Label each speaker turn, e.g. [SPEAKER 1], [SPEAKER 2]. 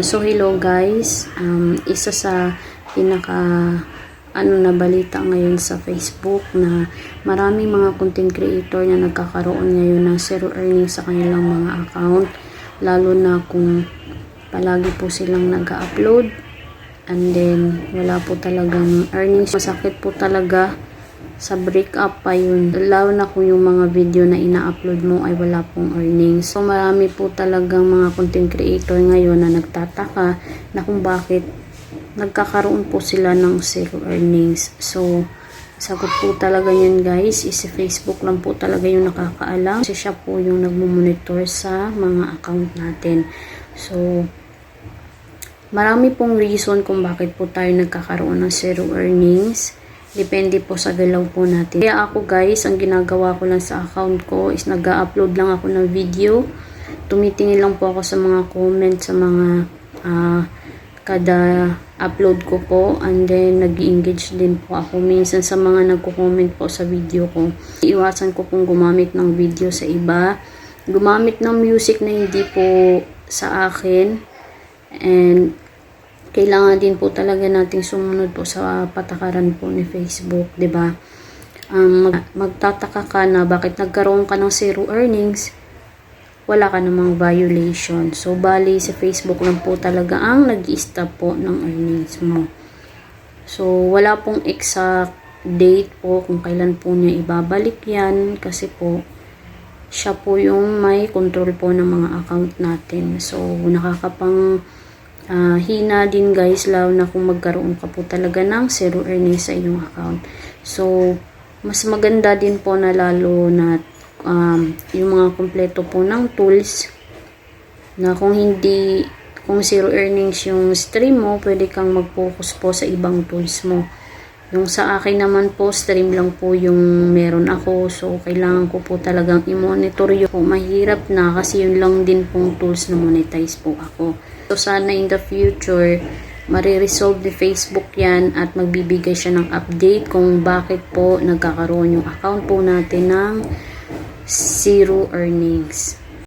[SPEAKER 1] So hello guys, isa sa pinaka na balita ngayon sa Facebook na maraming mga content creator na nagkakaroon ngayon ng zero earnings sa kanilang mga account, lalo na kung palagi po silang nag-upload and then wala po talagang earnings. Masakit po talaga sa breakup pa yun, lalo na kung yung mga video na ina-upload mo ay wala pong earnings. So marami po talagang mga content creator ngayon na nagtataka na kung bakit nagkakaroon po sila ng zero earnings. So sagot po talaga yan guys, is Facebook lang po talaga yung nakakaalam kasi siya po yung nagmumonitor sa mga account natin. So marami pong reason kung bakit po tayo nagkakaroon ng zero earnings. Depende po sa galaw po natin. Kaya ako guys, ang ginagawa ko lang sa account ko is nag-upload lang ako ng video. Tumitingin lang po ako sa mga comment, sa mga kada upload ko po. And then nag-engage din po ako minsan sa mga nagko-comment po sa video ko. Iwasan ko pong gumamit ng video sa iba. Gumamit ng music na hindi po sa akin. And kailangan din po talaga nating sumunod po sa patakaran po ni Facebook, 'di ba? Magtataka ka na bakit nagkaroon ka ng zero earnings, wala ka namang violation. So bali sa Facebook lang po talaga ang nag-i-stop po ng earnings mo. So wala pong exact date po kung kailan po niya ibabalik 'yan kasi po siya po yung may control po ng mga account natin. So nakakapang hina din guys, lalo na kung magkaroon ka po talaga ng zero earnings sa inyong account. So mas maganda din po na lalo na yung mga kompleto po ng tools na kung zero earnings yung stream mo, pwede kang mag-focus po sa ibang tools mo. Yung sa akin naman po, stream lang po yung meron ako. So kailangan ko po talagang i-monitor yun. Mahirap na kasi yun lang din pong tools na monetize po ako. So sana in the future, mariresolve ni Facebook yan at magbibigay siya ng update kung bakit po nagkakaroon yung account po natin ng zero earnings.